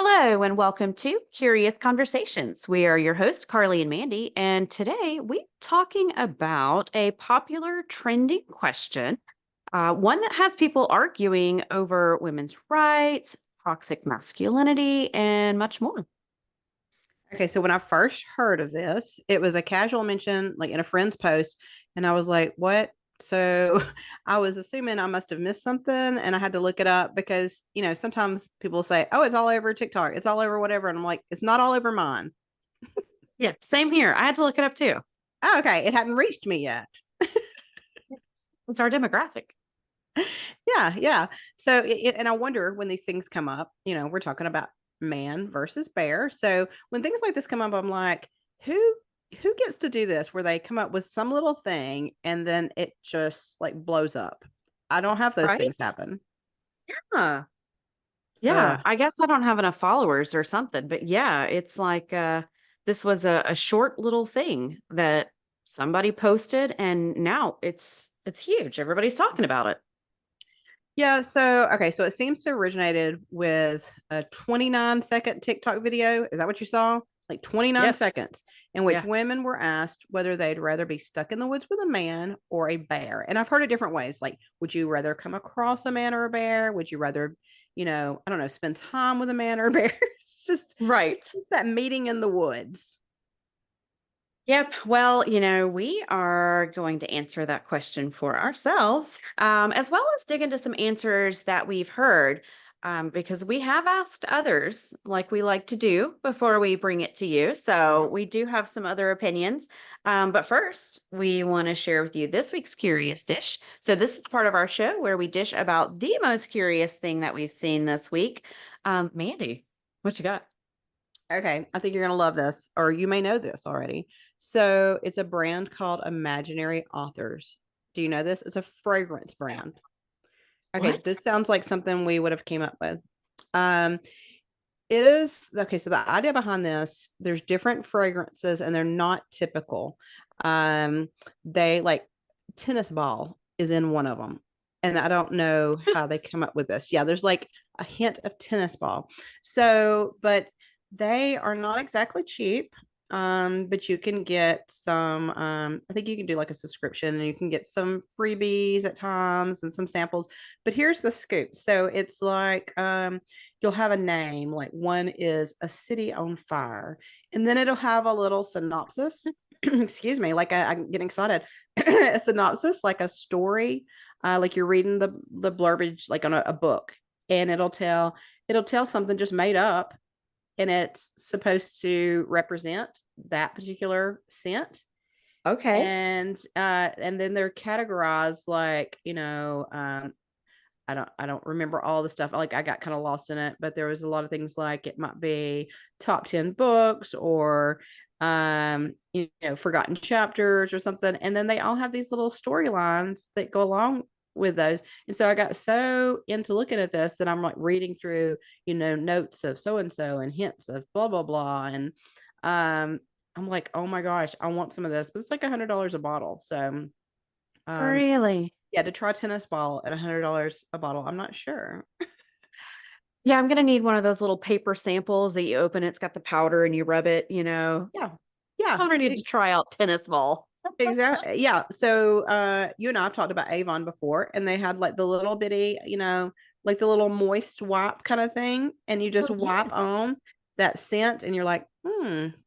Hello and welcome to Curious Conversations. We are your hosts, Carly and Mandy, and today we're talking about a popular trending question, one that has people arguing over women's rights, toxic masculinity, and much more. Okay, so when I first heard of this, it was a casual mention, like in a friend's post, and I was like, "What?" So I was assuming I must have missed something, and I had to look it up because sometimes people say, "Oh, it's all over TikTok, it's all over whatever," and I'm like, "It's not all over mine." Yeah, same here. I had to look it up too. Oh, okay, it hadn't reached me yet. It's our demographic. Yeah, yeah. So, and I wonder when these things come up, we're talking about man versus bear. So when things like this come up, I'm like, who who gets to do this where they come up with some little thing and then it just like blows up? I don't have those things Right? happen. Huh. Yeah, Uh, I guess I don't have enough followers or something, but yeah, it's like this was a short little thing that somebody posted, and now it's huge. Everybody's talking about it. yeah, so okay, so it seems to originated with a 29-second TikTok video. Is that what you saw? Like 29 Yes. seconds, in which Yeah. women were asked whether they'd rather be stuck in the woods with a man or a bear. And I've heard it different ways. Like, would you rather come across a man or a bear? Would you rather, I don't know, spend time with a man or a bear? It's Right. just that meeting in the woods. Yep. Well, we are going to answer that question for ourselves, as well as dig into some answers that we've heard, because we have asked others, like we like to do, before we bring it to you. So we do have some other opinions. But first, we want to share with you this week's curious dish. So this is part of our show where we dish about the most curious thing that we've seen this week. Mandy, what you got? Okay, I think you're going to love this, or you may know this already. So it's a brand called Imaginary Authors. Do you know this? It's a fragrance brand. Okay, What? this sounds like something we would have came up with. Um, it is okay. So the idea behind this, there's different fragrances, and they're not typical. They like tennis ball is in one of them, and I don't know how they come up with this. Yeah, there's like a hint of tennis ball. So, but they are not exactly cheap. But you can get some, I think you can do like a subscription and you can get some freebies at times and some samples. But here's the scoop. So it's like you'll have a name, like one is a city on fire, and then it'll have a little synopsis. Excuse me, like I'm getting excited. A synopsis, like a story, like you're reading the blurbage, like on a book, and it'll tell something just made up, and it's supposed to represent that particular scent. Okay. And then they're categorized like I don't remember all the stuff. Like I got kind of lost in it, but there was a lot of things like it might be top 10 books or forgotten chapters or something. And then they all have these little storylines that go along with those. And so I got so into looking at this that I'm like reading through, notes of so and so and hints of blah blah blah. And I'm like, oh my gosh, I want some of this, but it's like $100 a bottle. So um Really? yeah, to try tennis ball at $100 a bottle, I'm not sure. Yeah, I'm gonna need one of those little paper samples that you open, it's got the powder and you rub it. Yeah. Yeah. I'm ready to try out tennis ball. Exactly. Yeah. So you and I have talked about Avon before, and they had like the little bitty, like the little moist wipe kind of thing, and you just Oh, wipe yes. on that scent and you're like,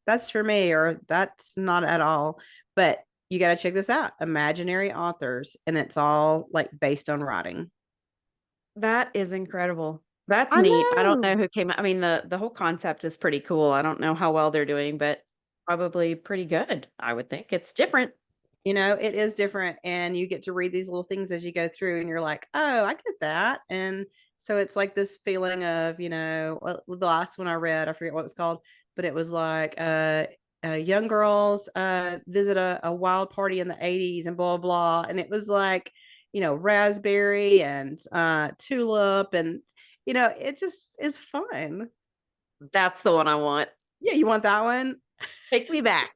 that's for me, or that's not at all. But you got to check this out. Imaginary authors, and it's all like based on writing. That is incredible. That's I neat. I don't know know. who came I mean, the whole concept is pretty cool. I don't know how well they're doing, but probably pretty good, I would think. It's different. It is different, and you get to read these little things as you go through, and you're like, oh, I get that. And so it's like this feeling of, the last one I read, I forget what it was called, but it was like young girls visit a wild party in the 80s and blah blah. And it was like, raspberry and tulip, and it just is fun. That's the one I want. Yeah, you want that one? Take me back.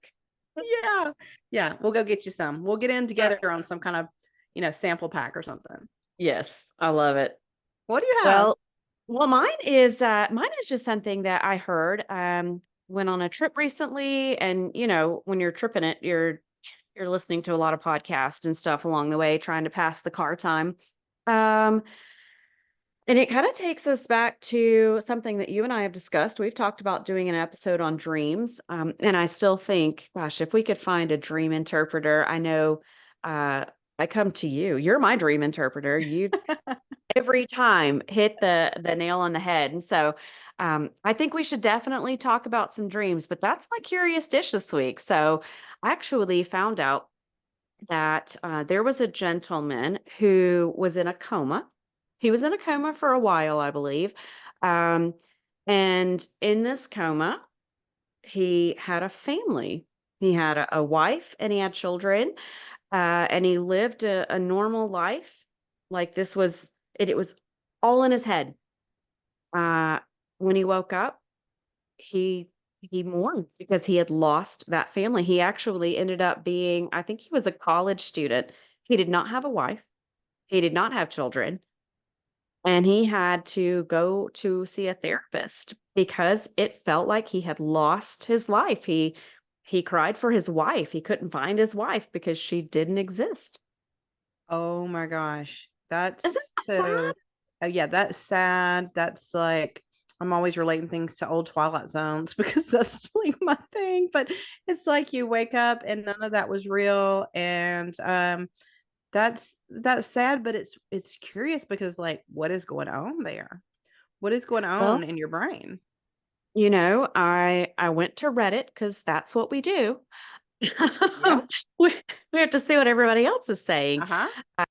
Yeah. Yeah, we'll go get you some. We'll get in Uh, together on some kind of, sample pack or something. yes, I love it. What do you have? Well, Well, mine is just something that I heard. Went on a trip recently, and when you're tripping it, you're listening to a lot of podcasts and stuff along the way, trying to pass the car time. Um, and it kind of takes us back to something that you and I have discussed. We've talked about doing an episode on dreams. And I still think, gosh, if we could find a dream interpreter, I know uh, I come to you. You're my dream interpreter. You every time hit the nail on the head. And so I think we should definitely talk about some dreams, but that's my curious dish this week. So I actually found out that there was a gentleman who was in a coma. He was in a coma for a while, I believe. Um, and in this coma, he had a family. He had a wife and he had children, and he lived a normal life. Like it was all in his head. Uh, when he woke up, he he mourned because he had lost that family. He actually ended up being, I think he was a college student. He did not have a wife. He did not have children, and he had to go to see a therapist because it felt like he had lost his life. He cried for his wife. He couldn't find his wife because she didn't exist. Oh my gosh. Isn't That's that so, sad? yeah, that's sad. That's like, I'm always relating things to old Twilight Zones because that's like my thing. But it's like you wake up and none of that was real. And that's sad, but it's curious because like what is going on there? What is going on Well, in your brain? I went to Reddit because that's what we do. Yeah. we, we have to see what everybody else is saying. Uh-huh.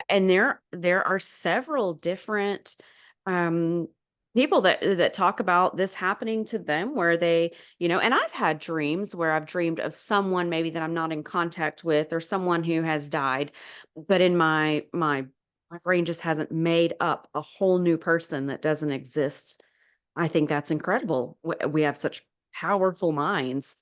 And there are several different um, people that talk about this happening to them where and I've had dreams where I've dreamed of someone maybe that I'm not in contact with or someone who has died, but in my brain just hasn't made up a whole new person that doesn't exist. I think that's incredible. We have such powerful minds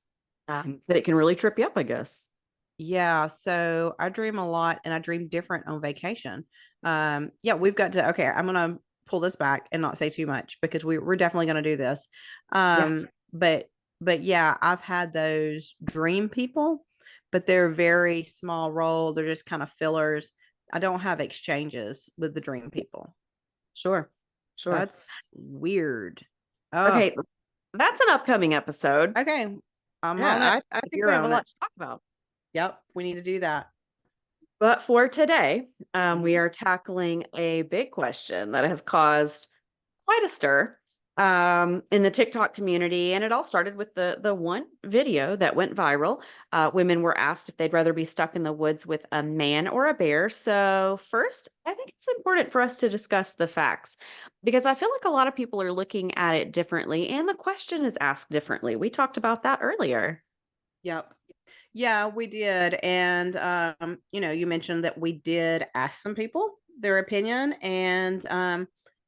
that it can really trip you up, I guess. Yeah, so I dream a lot and I dream different on vacation. Yeah, we've got to, okay, I'm gonna pull this back and not say too much because we're definitely gonna do this. Yeah, But yeah, I've had those dream people, but they're very small role. They're just kind of fillers. I don't have exchanges with the dream people. sure. Sure. That's weird. Oh, Okay, that's an upcoming episode. okay. I'm on it Yeah, I if think we you're have a on it. lot to talk about. Yep, we need to do that. But for today, we Mhm. are tackling a big question that has caused quite a stir in the TikTok community, and it all started with the one video that went viral. Women were asked if they'd rather be stuck in the woods with a man or a bear. So first, I think it's important for us to discuss the facts because I feel like a lot of people are looking at it differently, and the question is asked differently. We talked about that earlier. Yep. Yeah, we did. And you mentioned that we did ask some people their opinion and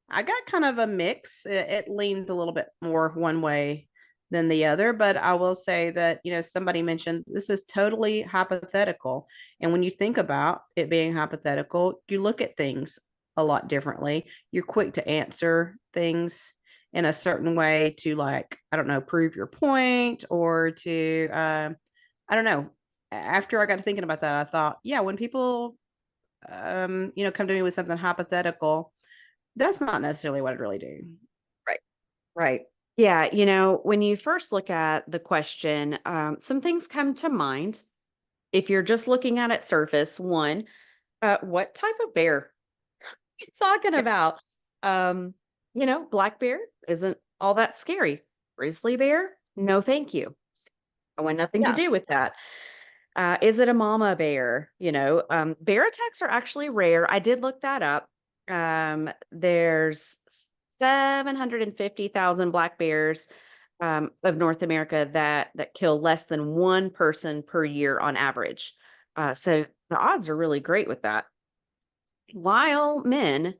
I got kind of a mix. It leaned a little bit more one way than the other, but I will say that, somebody mentioned this is totally hypothetical. And when you think about it being hypothetical, you look at things a lot differently. You're quick to answer things in a certain way to like, I don't know, prove your point or to I don't know. After I got to thinking about that, I thought, yeah, when people, come to me with something hypothetical, that's not necessarily what I'd really do. Right. Right. Yeah. When you first look at the question, some things come to mind. If you're just looking at it surface, one, what type of bear you talking Yep. about? Black bear isn't all that scary. Grizzly bear? No, thank you. I want nothing to Yeah. do with that. Is it a mama bear? Bear attacks are actually rare. I did look that up. There's 750,000 black bears of North America that kill less than one person per year on average. So the odds are really great with that. While men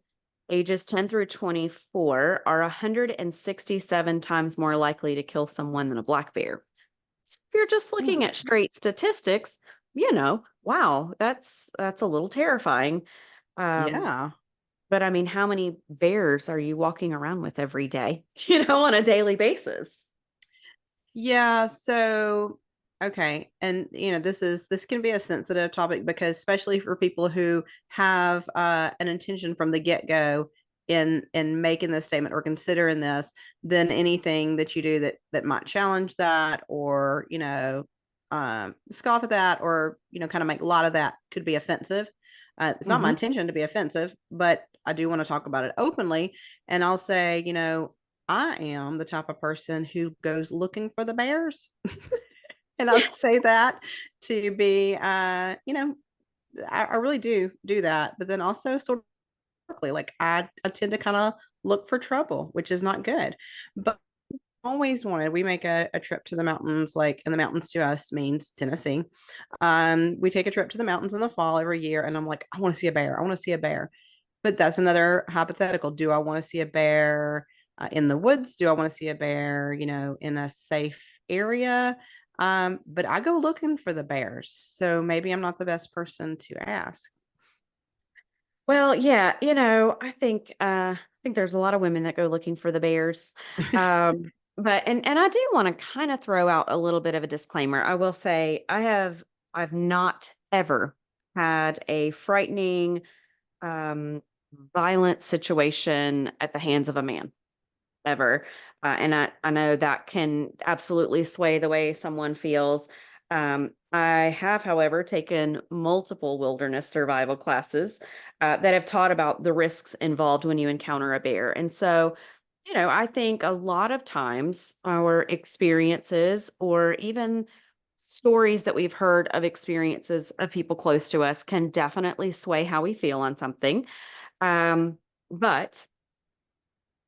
ages 10 through 24 are 167 times more likely to kill someone than a black bear. So if you're just looking Mm. at straight statistics, wow, that's a little terrifying. Um, Yeah. But I mean, how many bears are you walking around with every day, on a daily basis? Yeah, so okay. And this can be a sensitive topic because especially for people who have an intention from the get-go in making this statement or considering this, then anything that you do that might challenge that or, scoff at that or, kind of make a lot of that could be offensive. It's not my Mhm. intention to be offensive, but I do want to talk about it openly. And I'll say, I am the type of person who goes looking for the bears. And I'll say that to be, I really do that. But then also sort of quickly, like I tend to kind of look for trouble, which is not good. But always wanted, we make a trip to the mountains, like, and the mountains to us means Tennessee. We take a trip to the mountains in the fall every year, and I'm like, I want to see a bear. I want to see a bear. But that's another hypothetical. Do I want to see a bear in the woods? Do I want to see a bear, in a safe area? But I go looking for the bears. So maybe I'm not the best person to ask. Well, yeah, I think there's a lot of women that go looking for the bears. But I do want to kind of throw out a little bit of a disclaimer. I will say I've not ever had a frightening um violent situation at the hands of a man ever. And I know that can absolutely sway the way someone feels. I have, however, taken multiple wilderness survival classes that have taught about the risks involved when you encounter a bear. And so, I think a lot of times our experiences or even stories that we've heard of experiences of people close to us can definitely sway how we feel on something. But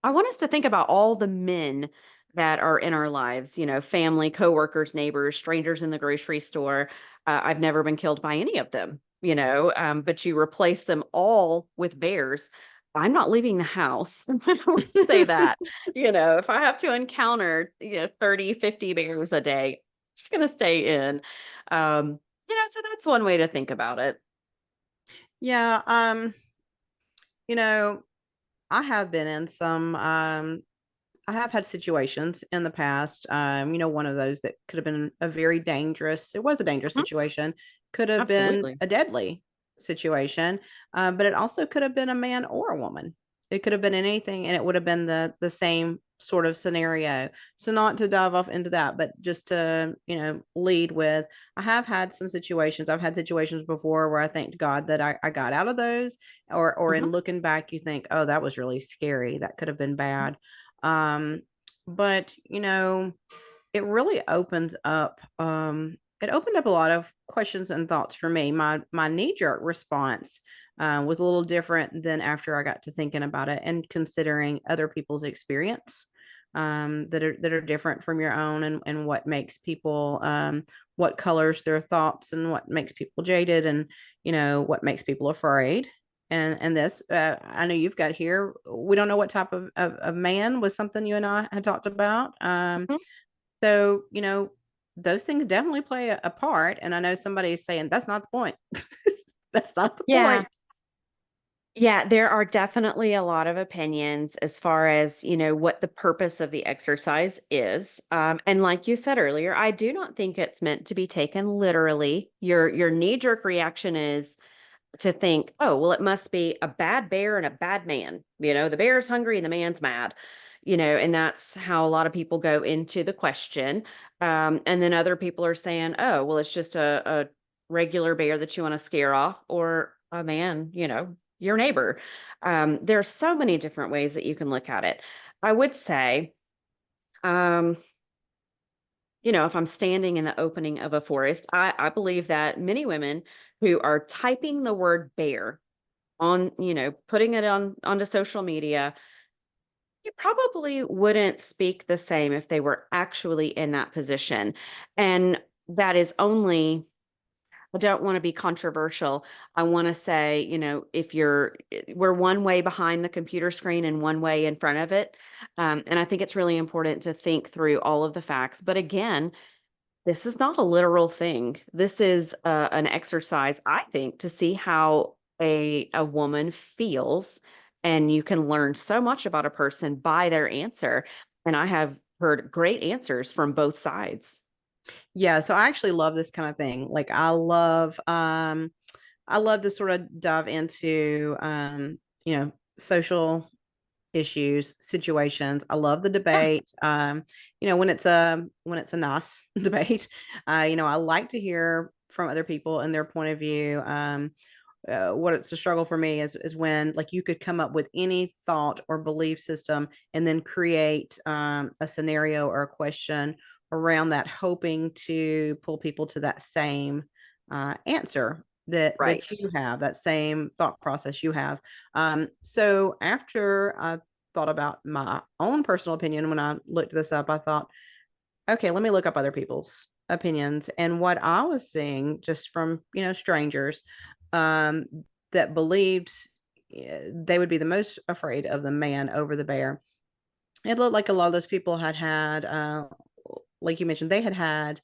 I want us to think about all the men that are in our lives, family, coworkers, neighbors, strangers in the grocery store. I've never been killed by any of them, but you replace them all with bears. I'm not leaving the house. I don't say that. If I have to encounter 30, 50 bears a day, I'm just going to stay in. So that's one way to think about it. Yeah, you know, I have been in some I have had situations in the past. One of those that could have been it was a dangerous Mhm. situation, could have been Absolutely. a deadly situation, but it also could have been a man or a woman. It could have been anything, and it would have been the same sort of scenario. So, not to dive off into that, but just to lead with, I have had some situations. I've had situations before where I thanked God that I got out of those, or in Mhm. looking back, you think, oh, that was really scary. That could have been bad. um, but it really it opened up a lot of questions and thoughts for me. My knee-jerk response was a little different than after I got to thinking about it and considering other people's experience, that are different from your own, and what makes people, what colors their thoughts, and what makes people jaded, and what makes people afraid. And this, I know you've got here. We don't know what type of man was something you and I had talked about. Mhm. So those things definitely play a part. And I know somebody is saying that's not the point. That's not the Yeah. point. Yeah, there are definitely a lot of opinions as far as, what the purpose of the exercise is. And like you said earlier, I do not think it's meant to be taken literally. Your knee-jerk reaction is to think, oh, well, it must be a bad bear and a bad man. The bear's hungry and the man's mad. And that's how a lot of people go into the question. And then other people are saying, oh, well, it's just a regular bear that you want to scare off, or a man, your neighbor. There are so many different ways that you can look at it. I would say, um, if I'm standing in the opening of a forest, I believe that many women who are typing the word bear on, putting it onto social media, you probably wouldn't speak the same if they were actually in that position. And that is only, I don't want to be controversial. I want to say, if we're one way behind the computer screen and one way in front of it. And I think it's really important to think through all of the facts. But again, this is not a literal thing. This is an exercise, I think, to see how a woman feels and you can learn so much about a person by their answer. And I have heard great answers from both sides. Yeah, so I actually love this kind of thing. Like I love to sort of dive into social issues, situations. I love the Yeah, debate. When it's a nice debate. I like to hear from other people and their point of view. What it's a struggle for me is when like you could come up with any thought or belief system and then create a scenario or a question around that, hoping to pull people to that same answer that right. you have, that same thought process you have. So after I thought about my own personal opinion, when I looked this up, I thought, okay, let me look up other people's opinions. And what I was seeing just from, strangers um, that believed they would be the most afraid of the man over the bear. It looked like a lot of those people like you mentioned, they had had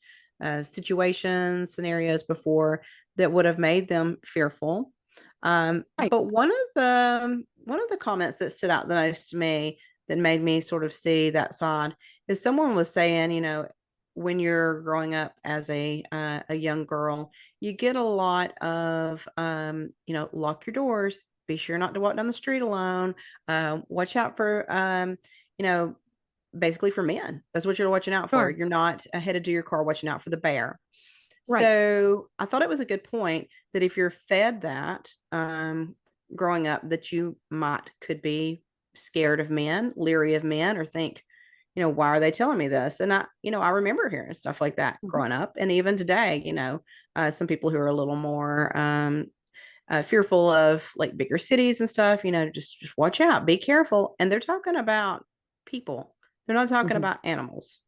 situations, scenarios before that would have made them fearful. Right. But one of the comments that stood out the most to me that made me sort of see that side is someone was saying, when you're growing up as a young girl, you get a lot of lock your doors, be sure not to walk down the street alone, watch out for you know basically for men. That's what you're watching out for. Sure. You're not headed to your car watching out for the bear. Right. So I thought it was a good point that if you're fed that growing up, that you might could be scared of men, leery of men, or think, why are they telling me this? And I remember hearing stuff like that Mhm. growing up, and even today, some people who are a little more fearful of like bigger cities and stuff, just watch out, be careful. And they're talking about people. They're not talking Mhm. about animals.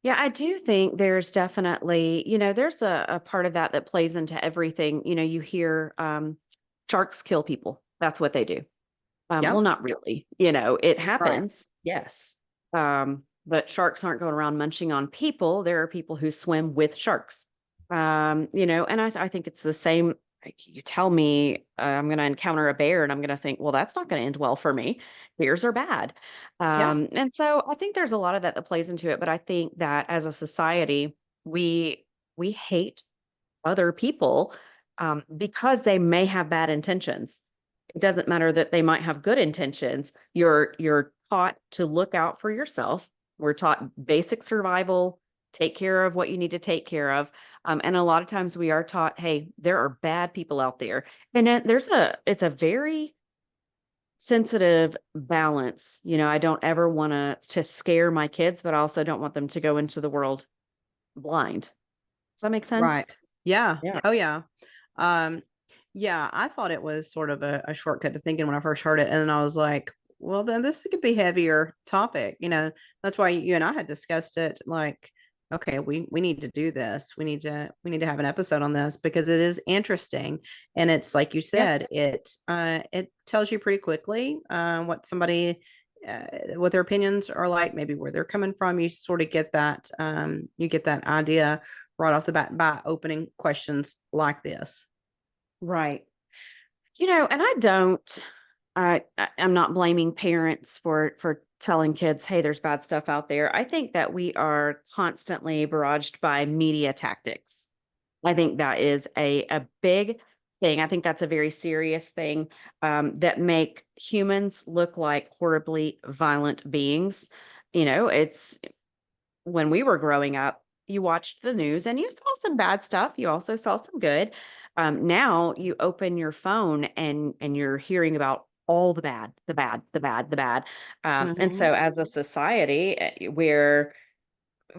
Yeah, I do think there's definitely, there's a part of that that plays into everything. You hear sharks kill people. That's what they do. Yeah. Well, not really. It Right. happens. Yes. But sharks aren't going around munching on people. There are people who swim with sharks. And I think it's the same. Like you tell me I'm going to encounter a bear and I'm going to think, well, that's not going to end well for me. Bears are bad. Yeah. And so I think there's a lot of that that plays into it. But I think that as a society, we we hate other people because they may have bad intentions. It doesn't matter that they might have good intentions. You're taught to look out for yourself. We're taught basic survival, take care of what you need to take care of. And a lot of times we are taught, hey, there are bad people out there. And then it's a very sensitive balance. I don't ever want to scare my kids, but I also don't want them to go into the world blind. Does that make sense? Right. Yeah. Yeah. Oh, yeah. Um, yeah, I thought it was sort of a shortcut to thinking when I first heard it. And then I was like, well, then this could be heavier topic. That's why you and I had discussed it. Like, okay, we need to do this. We need to have an episode on this because it is interesting. And it's like you Yep. said, it tells you pretty quickly what somebody what their opinions are like, maybe where they're coming from. You sort of get that you get that idea right off the bat by opening questions like this. Right. And I don't I'm not blaming parents for telling kids, "Hey, there's bad stuff out there." I think that we are constantly barraged by media tactics. I think that is a big thing. I think that's a very serious thing that make humans look like horribly violent beings. It's when we were growing up, you watched the news and you saw some bad stuff. You also saw some good. Now you open your phone and you're hearing about all the bad, the bad, the bad, the bad. And Hmm. so, as a society, where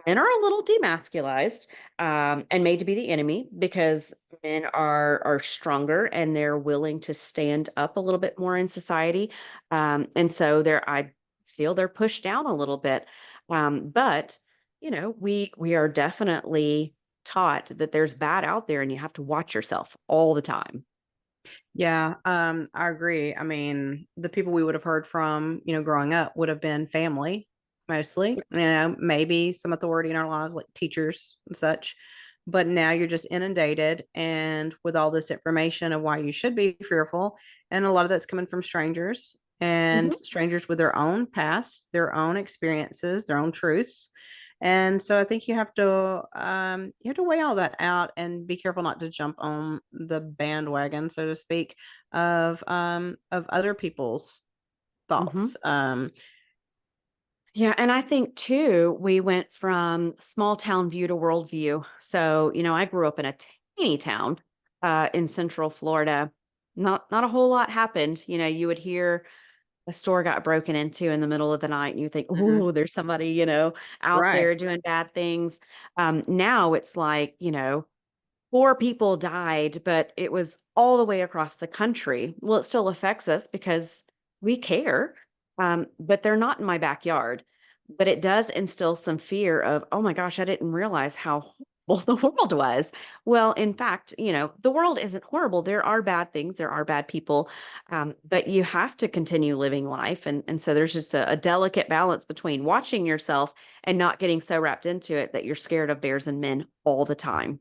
men are a little demasculized and made to be the enemy because men are stronger and they're willing to stand up a little bit more in society, and so I feel they're pushed down a little bit, but we are definitely taught that there's bad out there and you have to watch yourself all the time. Yeah, I agree. I mean, the people we would have heard from, growing up would have been family mostly, maybe some authority in our lives like teachers and such. but now you're just inundated and with all this information of why you should be fearful. And a lot of that's coming from strangers and Mhm. strangers with their own past, their own experiences, their own truths. And so I think you have to weigh all that out and be careful not to jump on the bandwagon, so to speak, of other people's Mhm. thoughts. Yeah, and I think too, we went from small town view to world view. So, I grew up in a teeny town in Central Florida. Not a whole lot happened. You would hear a store got broken into in the middle of the night, and you think, Mhm. "Oh, there's somebody, out Right. there doing bad things." Now it's like, 4 people died, but it was all the way across the country. Well, it still affects us because we care, but they're not in my backyard. But it does instill some fear of, "Oh my gosh, I didn't realize how horrible the world was." Well, in fact, the world isn't horrible. There are bad things, there are bad people, but you have to continue living life, and so there's just a delicate balance between watching yourself and not getting so wrapped into it that you're scared of bears and men all the time.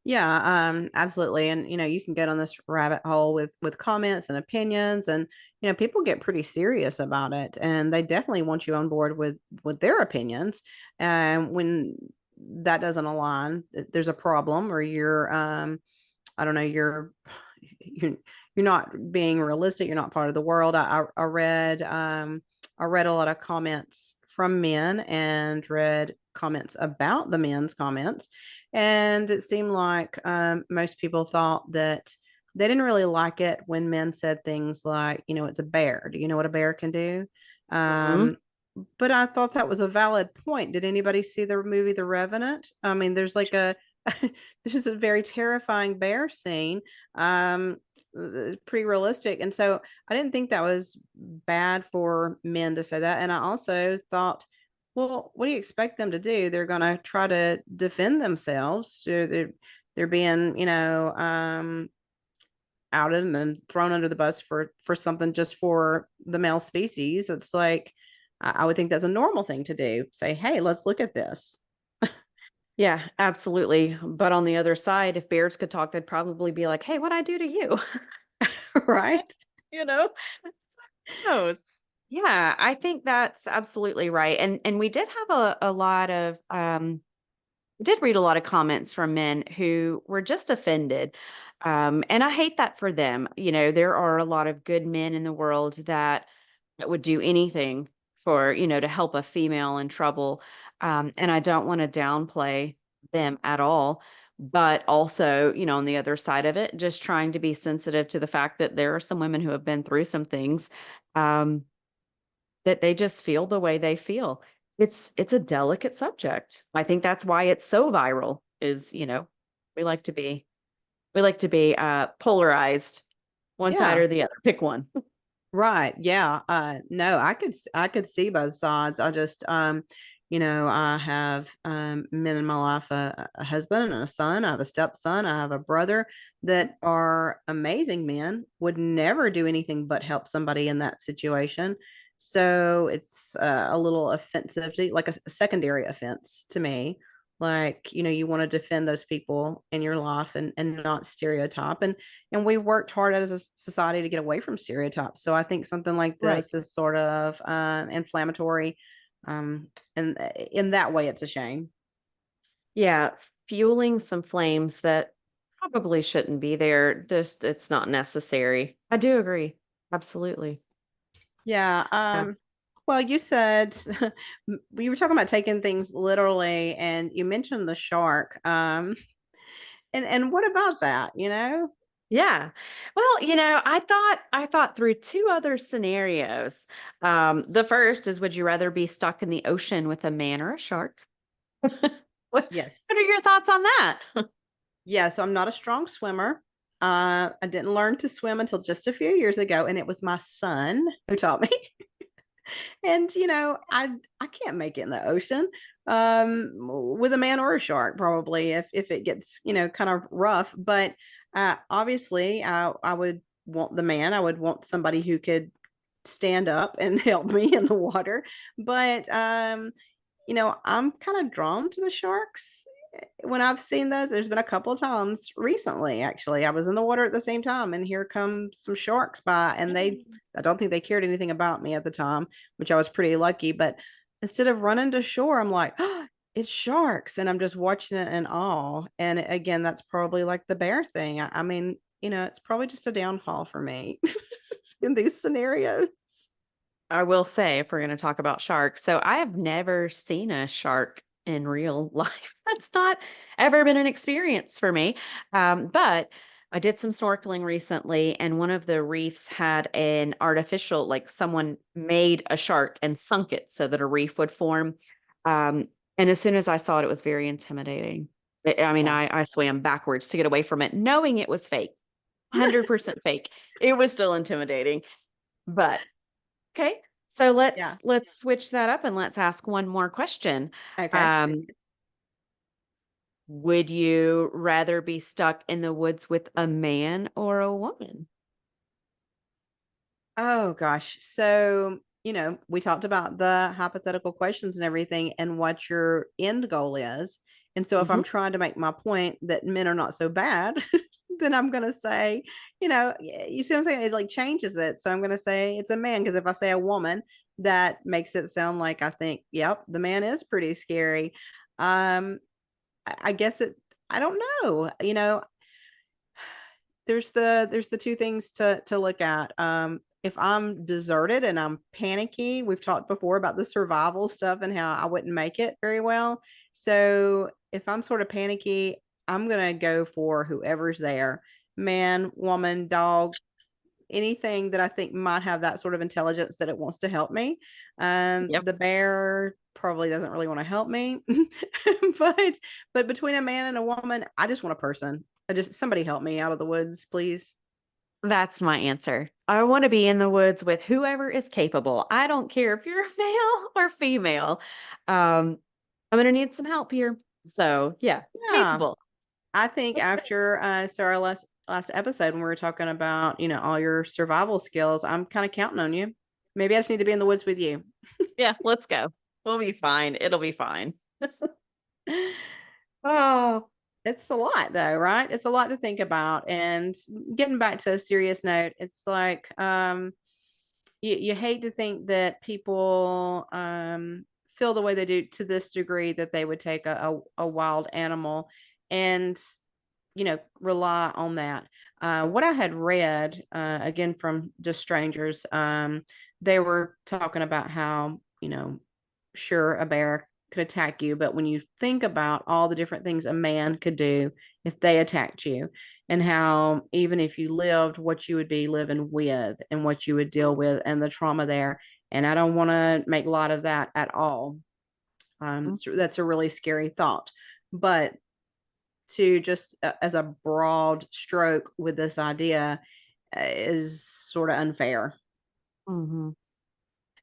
Yeah, absolutely. And you can get on this rabbit hole with comments and opinions, and people get pretty serious about it, and they definitely want you on board with their opinions. And when that doesn't align, there's a problem, or I don't know, you're you're not being realistic. You're not part of the world. I read a lot of comments from men and read comments about the men's comments, and it seemed like most people thought that they didn't really like it when men said things like, it's a bear. Do you know what a bear can do? Mhm. Um, but I thought that was a valid point. Did anybody see the movie The Revenant? I mean, there's like a this is a very terrifying bear scene. Um, pretty realistic. And so I didn't think that was bad for men to say that. And I also thought, well, what do you expect them to do? They're going to try to defend themselves. So they're being, outed and then thrown under the bus for something just for the male species. It's like I would think that's a normal thing to do. Say, hey, let's look at this. Yeah, absolutely. But on the other side, if bears could talk, they'd probably be like, "Hey, what'd I do to you?" Right? You know? So who knows? Yeah, I think that's absolutely right. And we did have a lot of did read a lot of comments from men who were just offended. And I hate that for them. There are a lot of good men in the world that would do anything for, to help a female in trouble. And I don't want to downplay them at all. But also, on the other side of it, just trying to be sensitive to the fact that there are some women who have been through some things um, that they just feel the way they feel. It's a delicate subject. I think that's why it's so viral is, we like to be polarized, one side Yeah. or the other. Pick one. Right. Yeah. No, I could see both sides. I have men in my life, a husband and a son. I have a stepson. I have a brother that are amazing men, would never do anything but help somebody in that situation. So it's a little offensive, like a secondary offense to me. Like, you want to defend those people in your life and not stereotype. And we worked hard as a society to get away from stereotypes. So I think something like Right. this is sort of inflammatory. And in that way, it's a shame. Yeah, fueling some flames that probably shouldn't be there. Just it's not necessary. I do agree. Absolutely. Yeah. Yeah. Well, you said we were talking about taking things literally, and you mentioned the shark. And what about that? Yeah. Well, I thought through two other scenarios. The first is, would you rather be stuck in the ocean with a man or a shark? What Yes. what are your thoughts on that? Yeah. So I'm not a strong swimmer. I didn't learn to swim until just a few years ago, and it was my son who taught me. And I can't make it in the ocean with a man or a shark, probably, if it gets kind of rough. But obviously, I would want the man. I would want somebody who could stand up and help me in the water. But I'm kind of drawn to the sharks. when I've seen those, there's been a couple of times recently, actually. I was in the water at the same time, and here come some sharks by, and I don't think they cared anything about me at the time, which I was pretty lucky. But instead of running to shore, I'm like, oh, it's sharks. And I'm just watching it in awe. And again, that's probably like the bear thing. I mean, it's probably just a downfall for me in these scenarios. I will say, if we're going to talk about sharks, so I have never seen a shark in real life. That's not ever been an experience for me. But I did some snorkeling recently, and one of the reefs had an artificial, like someone made a shark and sunk it so that a reef would form. Um, and as soon as I saw it, it was very intimidating. I mean, Yeah. I swam backwards to get away from it, knowing it was fake, 100% fake. It was still intimidating, but okay. So Yeah. let's switch that up and let's ask one more question. Okay. Um, would you rather be stuck in the woods with a man or a woman? Oh gosh. So, we talked about the hypothetical questions and everything and what your end goal is. And so if I'm Mhm. trying to make my point that men are not so bad, then I'm going to say, you see what I'm saying? It like changes it. So I'm going to say it's a man because if I say a woman, that makes it sound like I think, yep, the man is pretty scary. I guess I don't know. There's the two things to look at. If I'm deserted and I'm panicky, we've talked before about the survival stuff and how I wouldn't make it very well. So if I'm sort of panicky, I'm gonna go for whoever's there, man, woman, dog, anything that I think might have that sort of intelligence that it wants to help me. Yep. The bear probably doesn't really want to help me, but between a man and a woman, I just want a person. I just somebody help me out of the woods, please. That's my answer. I want to be in the woods with whoever is capable. I don't care if you're male or female. Um, I'm gonna need some help here. So yeah, Yeah, capable. I think after our last episode when we were talking about all your survival skills, I'm kind of counting on you. Maybe I just need to be in the woods with you. Yeah, let's go. We'll be fine. It'll be fine. Oh. It's a lot though, right? It's a lot to think about. And getting back to a serious note, it's like you hate to think that people feel the way they do to this degree that they would take a wild animal and rely on that. What I had read, again from just strangers, they were talking about how, sure, a bear could attack you, but when you think about all the different things a man could do if they attacked you, and how even if you lived, what you would be living with and what you would deal with and the trauma there. And I don't want to make light of that at all. So that's a really scary thought. But to just as a broad stroke with this idea is sort of unfair. Mhm.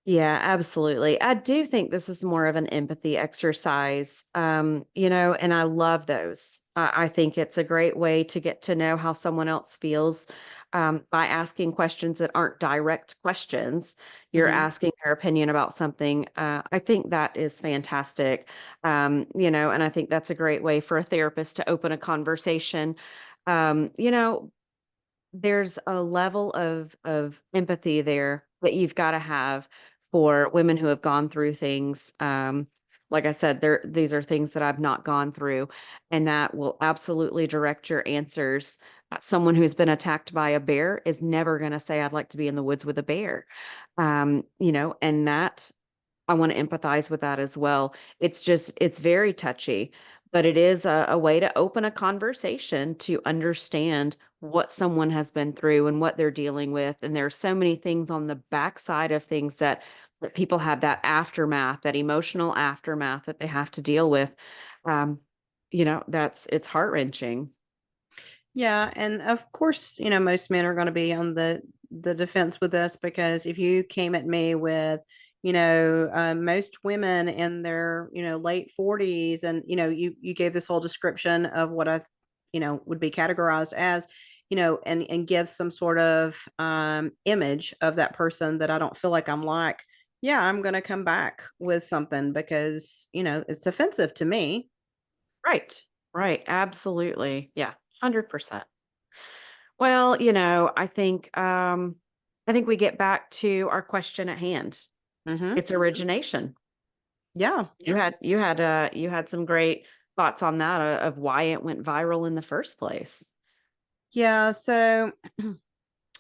Yeah, absolutely. I do think this is more of an empathy exercise, and I love those. I think it's a great way to get to know how someone else feels by asking questions that aren't direct questions. You're Mm-hmm. asking their opinion about something. I think that is fantastic, and I think that's a great way for a therapist to open a conversation. There's a level of empathy there that you've gotta have for women who have gone through things, like I said, these are things that I've not gone through, and that will absolutely direct your answers. Someone who's been attacked by a bear is never gonna say, "I'd like to be in the woods with a bear." And that I wanna empathize with that as well. It's very touchy, but it is a way to open a conversation to understand what someone has been through and what they're dealing with, and there are so many things on the backside of things that people have that aftermath, that emotional aftermath that they have to deal with. Um, it's heart-wrenching. Yeah, and of course, most men are going to be on the defense with this because if you came at me with, most women in their, late 40s, and you gave this whole description of what I, would be categorized as, and give some sort of image of that person that I don't feel like I'm like, yeah, I'm going to come back with something because, it's offensive to me. Right. Right. Absolutely. Yeah. 100%. Well, I think we get back to our question at hand. Hmm. It's origination. Yeah. You had some great thoughts on that of why it went viral in the first place. Yeah. So,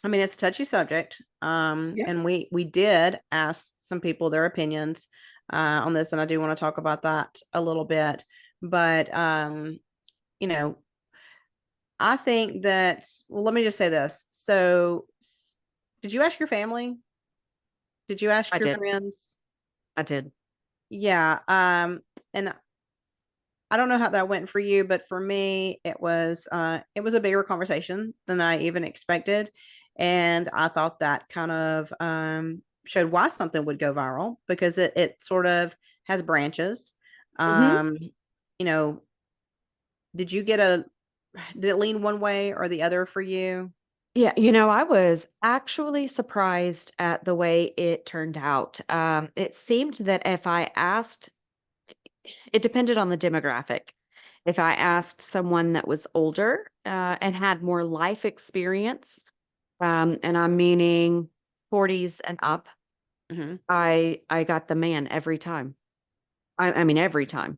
I mean, it's a touchy subject. Yeah. And we did ask some people their opinions on this, and I do want to talk about that a little bit. But you know, I think that, well, let me just say this. So, did you ask your family? Did you ask I your did. friends? I did. Yeah. And I don't know how that went for you, but for me, it was a bigger conversation than I even expected. And I thought that kind of showed why something would go viral because it sort of has branches. Mhm. Um, you know, did you get a did it lean one way or the other for you? Yeah, I was actually surprised at the way it turned out. It seemed that if I asked, it depended on the demographic. If I asked someone that was older and had more life experience, and I'm meaning 40s and up, Hmm. I got the man every time. I mean every time.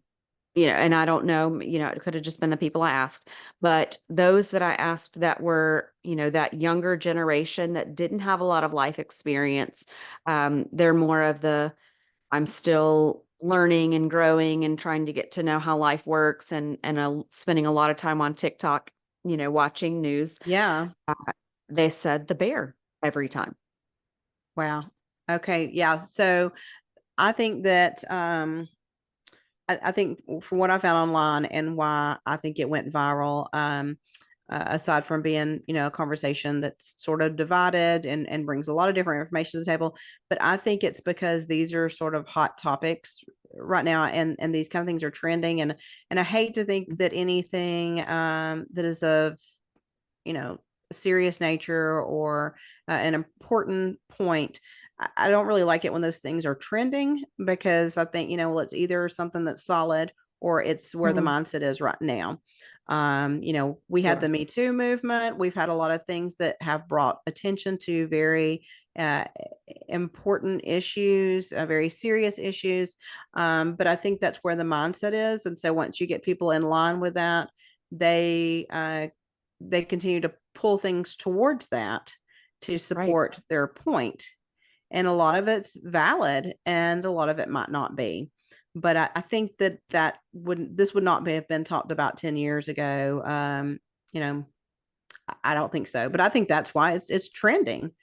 And I don't know, it could have just been the people I asked, but those that I asked that were, that younger generation that didn't have a lot of life experience, they're more of the I'm still learning and growing and trying to get to know how life works and spending a lot of time on TikTok, watching news. Yeah. They said the bear every time. Wow. Okay. Yeah. So I think that I think from what I found online and why I think it went viral, aside from being, a conversation that's sort of divided and brings a lot of different information to the table, but I think it's because these are sort of hot topics right now, and these kind of things are trending, and I hate to think that anything that is of you know serious nature or an important point. I don't really like it when those things are trending because I think well it's either something that's solid or it's where the Mhm. mindset is right now. We had the Sure. Me Too movement. We've had a lot of things that have brought attention to very important issues, very serious issues. But I think that's where the mindset is, and so once you get people in line with that, they they continue to pull things towards that to Right. support their point. And a lot of it's valid and a lot of it might not be. But I think that this would not have been talked about 10 years ago. You know, I don't think so. But I think that's why it's trending.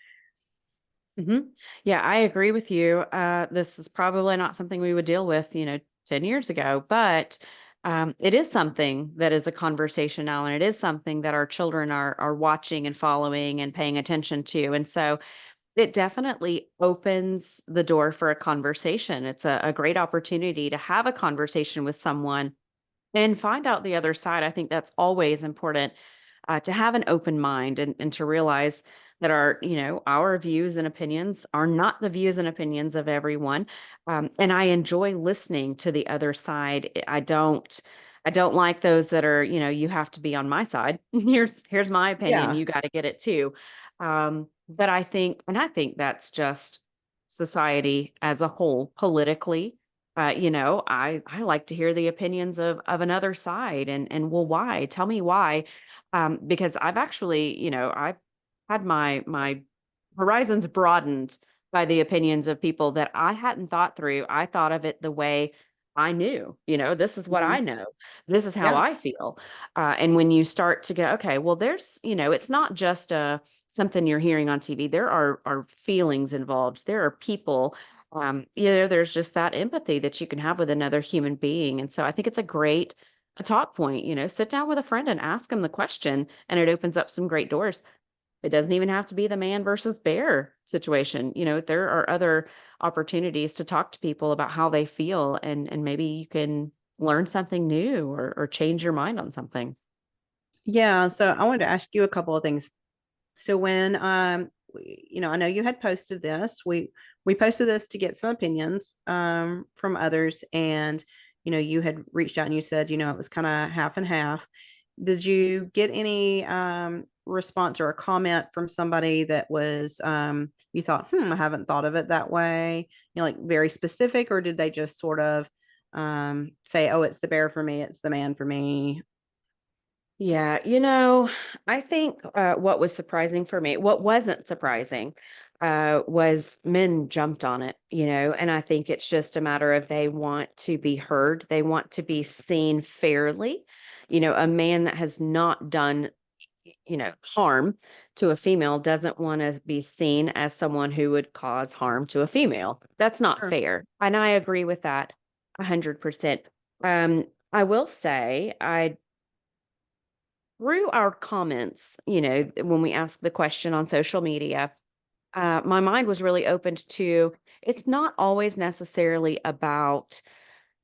Mhm. Yeah, I agree with you. This is probably not something we would deal with, 10 years ago, but it is something that is a conversation now, and it is something that our children are watching and following and paying attention to. And so it definitely opens the door for a conversation. It's a great opportunity to have a conversation with someone and find out the other side. I think that's always important, to have an open mind and to realize that our views and opinions are not the views and opinions of everyone. And I enjoy listening to the other side. I don't like those that are, you have to be on my side. Here's my opinion. Yeah. You got to get it too. But I think that's just society as a whole politically. I like to hear the opinions of another side and well, why? Tell me why. Because I've actually, I've had my horizons broadened by the opinions of people that I hadn't thought through. I thought of it the way I knew, this is what Mhm. I know. This is how Yeah. I feel. And when you start to go, okay, well, it's not just something you're hearing on TV. There are feelings involved. There are people. There's just that empathy that you can have with another human being. And so I think it's a talk point, sit down with a friend and ask them the question, and it opens up some great doors. It doesn't even have to be the man versus bear situation. There are other opportunities to talk to people about how they feel, and maybe you can learn something new or change your mind on something. Yeah. So I wanted to ask you a couple of things. So when I know you had posted this. We posted this to get some opinions from others, and you had reached out and you said, it was kind of half and half. Did you get any response or a comment from somebody that was you thought, I haven't thought of it that way, like very specific, or did they just sort of say, oh, it's the bear for me, it's the man for me? Yeah, I think what was surprising for me, what wasn't surprising, was men jumped on it, and I think it's just a matter of they want to be heard, they want to be seen fairly. A man that has not done, harm to a female doesn't want to be seen as someone who would cause harm to a female. That's not Sure. fair. And I agree with that 100%. I will say, through our comments, when we ask the question on social media, my mind was really opened to it's not always necessarily about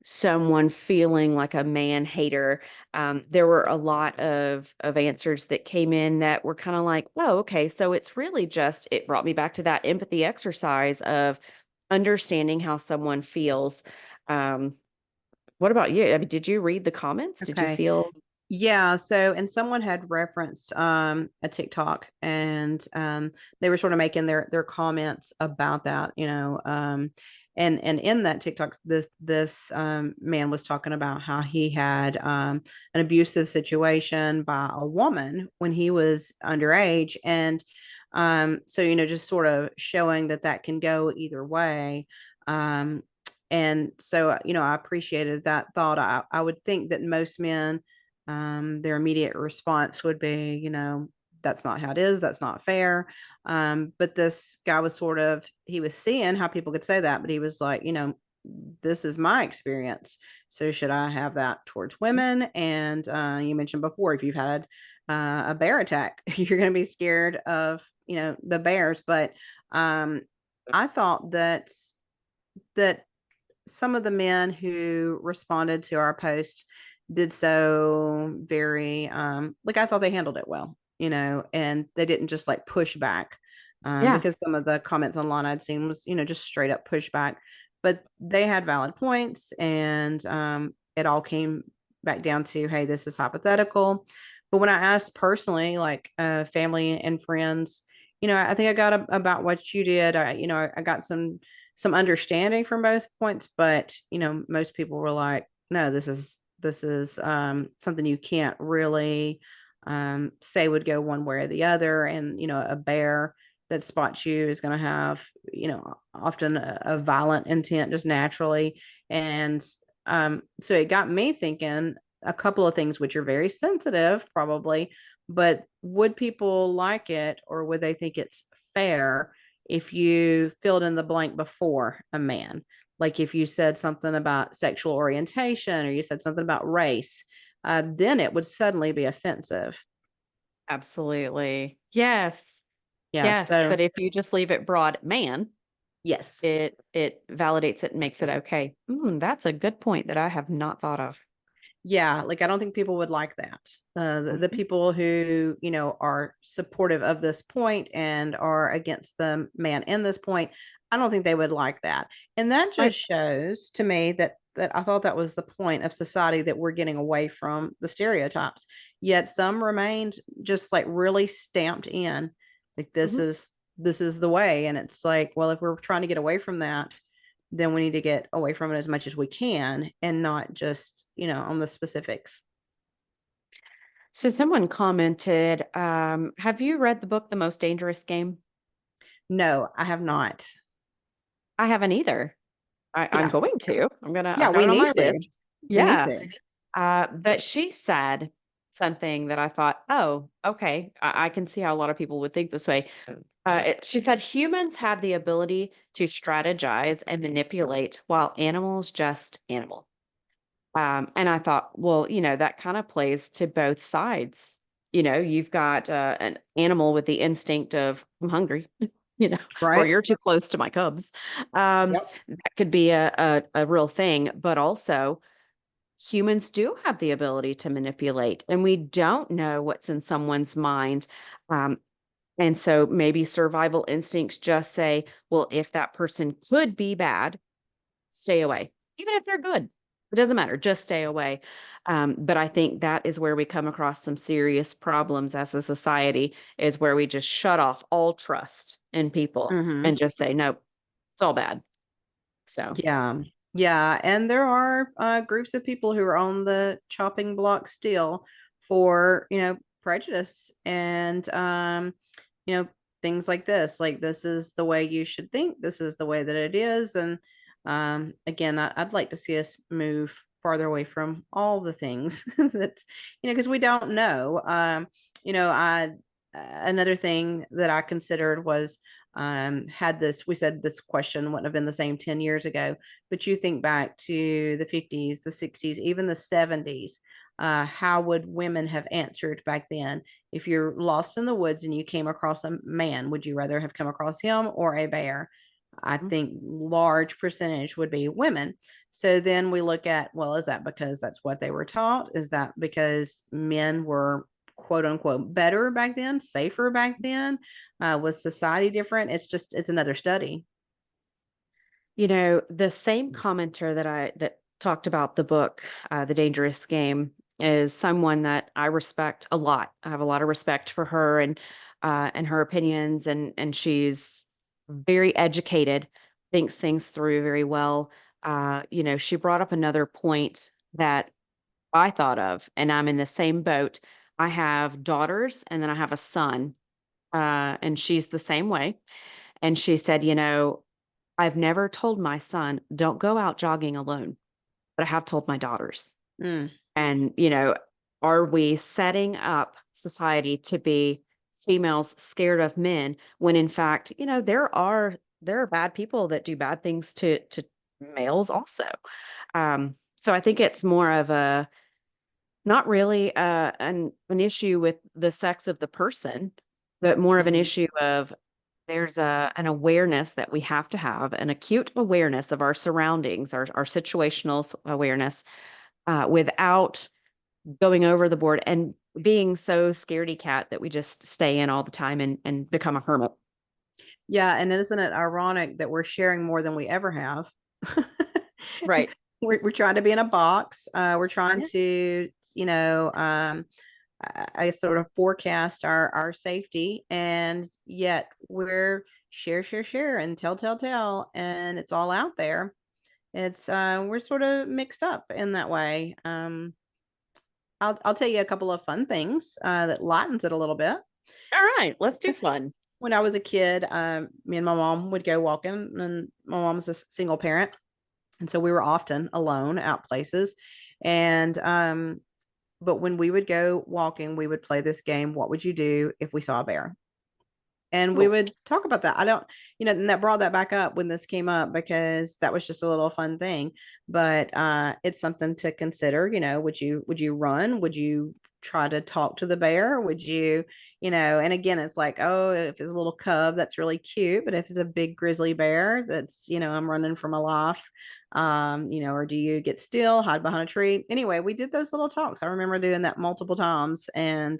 someone feeling like a man hater. There were a lot of answers that came in that were kind of like, oh, okay, so it's really just it brought me back to that empathy exercise of understanding how someone feels. Um, what about you? I mean, did you read the comments? Did you Okay. feel? Yeah, so and someone had referenced a TikTok, and they were sort of making their comments about that, and in that TikTok, this man was talking about how he had an abusive situation by a woman when he was underage, and so just sort of showing that that can go either way. Um, and so I appreciated that thought. I would think that most men, their immediate response would be, that's not how it is. That's not fair. But this guy was he was seeing how people could say that, but he was like, this is my experience. So should I have that towards women? And you mentioned before, if you've had a bear attack, you're going to be scared of, the bears. But I thought that some of the men who responded to our post did so very like I thought they handled it well, and they didn't just like push back, Yeah. because some of the comments online I'd seen was, just straight up pushback, but they had valid points, and it all came back down to, hey, this is hypothetical. But when I asked personally, like family and friends, I think I got about what you did. I got some understanding from both points, but most people were like, no, this is something you can't really say would go one way or the other. And a bear that spots you is going to have often a violent intent just naturally. And so it got me thinking a couple of things, which are very sensitive probably, but would people like it, or would they think it's fair if you filled in the blank before a man? Like if you said something about sexual orientation, or you said something about race, then it would suddenly be offensive. Absolutely. Yes. Yeah. Yes, So but if you just leave it broad man, yes. it validates it and makes it okay. That's a good point that I have not thought of. Yeah, like I don't think people would like that. The Mhm. people who, are supportive of this point and are against the man in this point, I don't think they would like that. And that Right. just shows to me that I thought that was the point of society, that we're getting away from the stereotypes. Yet some remained just like really stamped in, like Mhm. this is the way. And it's like, well, if we're trying to get away from that, then we need to get away from it as much as we can, and not just, on the specifics. So someone commented, have you read the book The Most Dangerous Game? No, I have not. I haven't either. I'm Yeah. going to. Yeah, I've got we it on need my to. list. We need Yeah. to. But she said something that I thought, oh, okay, I can see how a lot of people would think this way. She said humans have the ability to strategize and manipulate while animals just animal. And I thought, well, that kind of plays to both sides. You've got an animal with the instinct of, I'm hungry, or Right? you're too close to my cubs. Yep. That could be a real thing, but also humans do have the ability to manipulate, and we don't know what's in someone's mind. Um, and so maybe survival instincts just say, well, if that person could be bad, stay away, even if they're good. It doesn't matter, just stay away. But I think that is where we come across some serious problems as a society, is where we just shut off all trust in people Hmm. and just say, nope, it's all bad. So, Yeah. Yeah. And there are groups of people who are on the chopping block still for, prejudice and, you know, things like this. Like, this is the way you should think. This is the way that it is. And again, I'd like to see us move farther away from all the things that, because we don't know. I another thing that I considered was had this we said this question wouldn't have been the same 10 years ago, but you think back to the 50s, the 60s, even the 70s. How would women have answered back then? If you're lost in the woods and you came across a man, would you rather have come across him or a bear? I mm, think large percentage would be women. So then we look at, well, is that because that's what they were taught? Is that because men were quote unquote better back then, safer back then? Was society different? It's another study. the same commenter that talked about the book, The Dangerous Game, is someone that I respect a lot. I have a lot of respect for her and her opinions, and she's very educated, thinks things through very well. She brought up another point that I thought of, and I'm in the same boat. I have daughters, and then I have a son, and she's the same way. And she said, I've never told my son, "Don't go out jogging alone," but I have told my daughters. Mm, And, are we setting up society to be females scared of men when in fact, there are bad people that do bad things to males also. So I think it's more of a not really an issue with the sex of the person, but more of an mhm. issue of there's an awareness that we have to have, an acute awareness of our surroundings, our situational awareness, without going over the board and being so scaredy cat that we just stay in all the time and become a hermit. Yeah, and isn't it ironic that we're sharing more than we ever have? Right. We're trying to be in a box. We're trying Yeah. to, I sort of forecast our safety, and yet we're share, and tell, and it's all out there. It's we're sort of mixed up in that way. I'll tell you a couple of fun things that lightens it a little bit. All right. Let's do fun. When I was a kid, me and my mom would go walking, and my mom's a single parent, and so we were often alone out places. And but when we would go walking, we would play this game. What would you do if we saw a bear? And we Oh, would talk about that. I don't, and that brought that back up when this came up because that was just a little fun thing. But it's something to consider. Would you run? Would you try to talk to the bear? Would you, and again, it's like, oh, if it's a little cub, that's really cute. But if it's a big grizzly bear, that's, I'm running for my life. Or do you get still, hide behind a tree? Anyway, we did those little talks. I remember doing that multiple times, and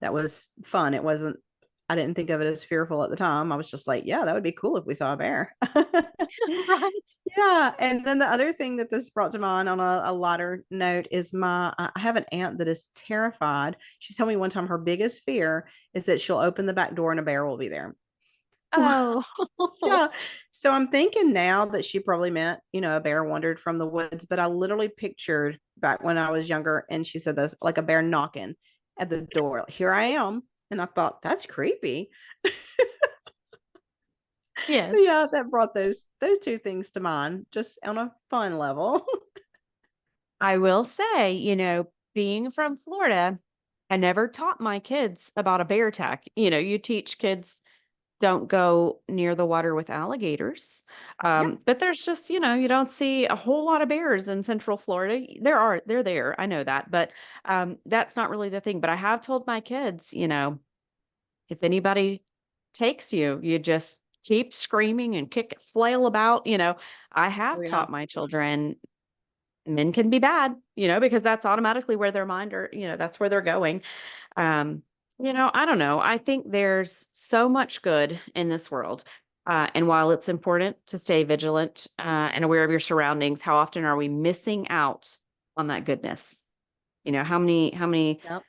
that was fun. I didn't think of it as fearful at the time. I was just like, yeah, that would be cool if we saw a bear. right. Yeah. And then the other thing that this brought to mind on a lighter note is I have an aunt that is terrified. She told me one time her biggest fear is that she'll open the back door and a bear will be there. Oh, Yeah. So I'm thinking now that she probably meant, a bear wandered from the woods, but I literally pictured back when I was younger and she said this like a bear knocking at the door. Here I am. And I thought, that's creepy. yes. Yeah, that brought those two things to mind, just on a fun level. I will say, being from Florida, I never taught my kids about a bear attack. You teach kids don't go near the water with alligators. Yeah, But there's just, you don't see a whole lot of bears in Central Florida. They're there. I know that, but that's not really the thing. But I have told my kids, if anybody takes you, you just keep screaming and flail about. I oh have yeah, taught my children men can be bad, because that's automatically where their mind are, that's where they're going. Um, I don't know. I think there's so much good in this world. And while it's important to stay vigilant and aware of your surroundings, how often are we missing out on that goodness? How many Yep.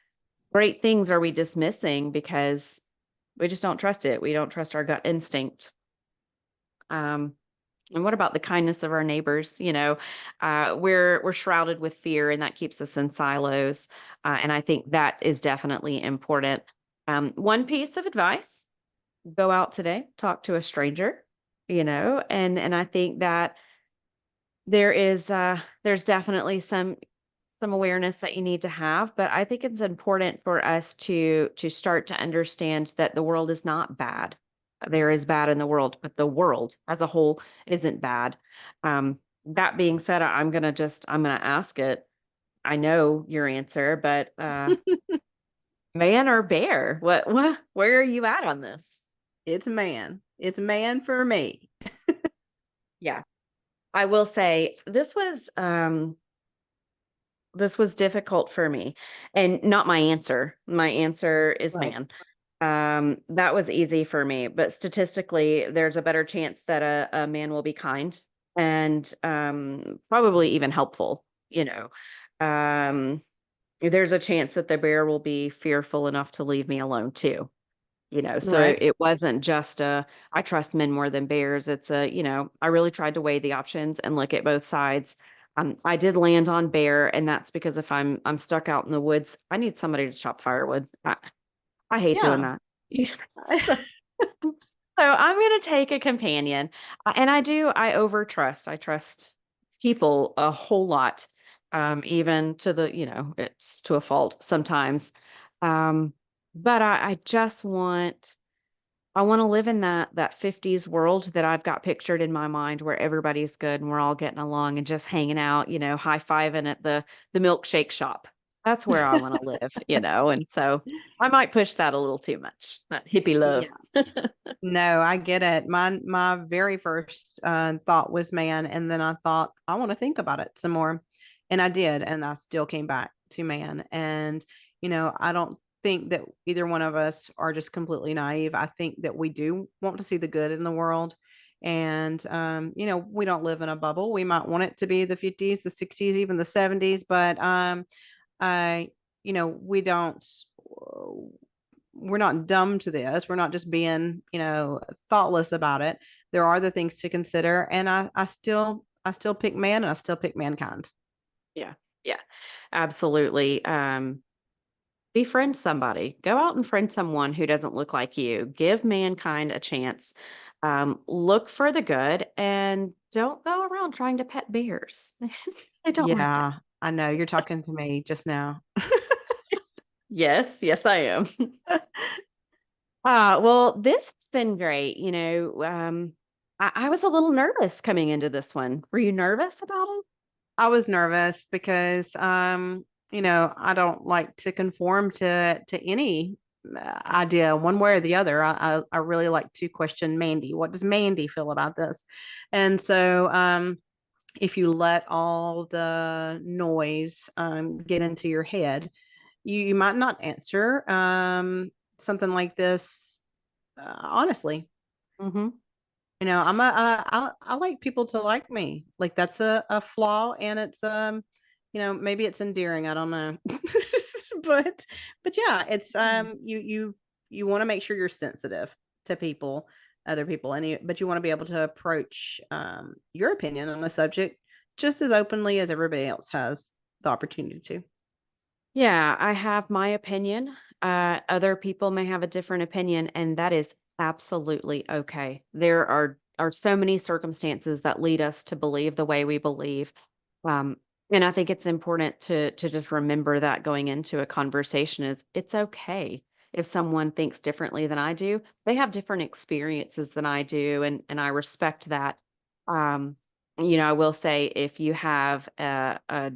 great things are we dismissing because we just don't trust it? We don't trust our gut instinct. Um, and what about the kindness of our neighbors? We're shrouded with fear, and that keeps us in silos. And I think that is definitely important. One piece of advice: go out today, talk to a stranger. And I think that there's definitely some awareness that you need to have, but I think it's important for us to start to understand that the world is not bad. There is bad in the world, but the world as a whole isn't bad. That being said, I'm gonna ask it. I know your answer, but man or bear? Where are you at on this? It's man. It's man for me. Yeah. I will say this was difficult for me, and not my answer. My answer is Right. man. That was easy for me, but statistically, there's a better chance that a man will be kind and probably even helpful. Um, there's a chance that the bear will be fearful enough to leave me alone too. So Right. it wasn't just I trust men more than bears. I really tried to weigh the options and look at both sides. I did land on bear, and that's because if I'm stuck out in the woods, I need somebody to chop firewood. I hate doing Yeah. that. So I'm gonna take a companion, and I overtrust. I trust people a whole lot, even to it's to a fault sometimes. Um, but I just I wanna live in that 50s world that I've got pictured in my mind where everybody's good and we're all getting along and just hanging out, high-fiving at the milkshake shop. That's where I wanna live, and so I might push that a little too much, that hippie love. Yeah. No, I get it. My very first thought was man, and then I thought I want to think about it some more, and I did, and I still came back to man. And I don't think that either one of us are just completely naive. I think that we do want to see the good in the world, and we don't live in a bubble. We might want it to be the 50s, the 60s, even the 70s, but I, we don't we're not dumb to this. We're not just being, thoughtless about it. There are the things to consider. And I still pick man and I still pick mankind. Yeah, yeah, absolutely. Befriend somebody. Go out and friend someone who doesn't look like you. Give mankind a chance. Look for the good and don't go around trying to pet bears. I don't like that. Yeah, I know you're talking to me just now. Yes, yes, I am. Well, this has been great. I was a little nervous coming into this one. Were you nervous about it? I was nervous because I don't like to conform to any idea one way or the other. I really like to question Mandy. What does Mandy feel about this? And so if you let all the noise get into your head, you might not answer something like this honestly. Hmm. I like people to like me. Like that's a flaw, and it's maybe it's endearing. I don't know, but yeah, it's you want to make sure you're sensitive to people, other people, but you want to be able to approach your opinion on a subject just as openly as everybody else has the opportunity to. Yeah, I have my opinion. Other people may have a different opinion, and that is absolutely okay. There are so many circumstances that lead us to believe the way we believe. Um, and I think it's important to just remember that going into a conversation is it's okay if someone thinks differently than I do. They have different experiences than I do, and I respect that. Um, I will say if you have a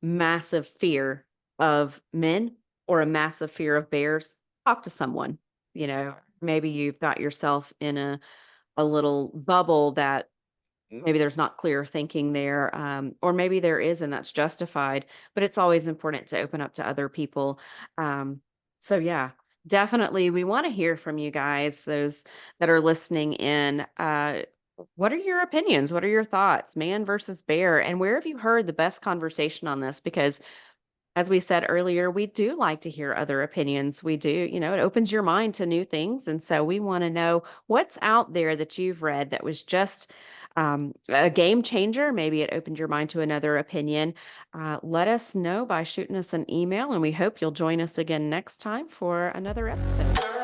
massive fear of men or a massive fear of bears, talk to someone. Maybe you've got yourself in a little bubble that maybe there's not clear thinking there, or maybe there is, and that's justified. But it's always important to open up to other people. Um, so yeah, Definitely. We want to hear from you guys, those that are listening in. What are your opinions? What are your thoughts? Man versus bear. And where have you heard the best conversation on this? Because as we said earlier, we do like to hear other opinions. We do, it opens your mind to new things. And so we want to know what's out there that you've read that was just a game changer. Maybe it opened your mind to another opinion. Let us know by shooting us an email, and we hope you'll join us again next time for another episode.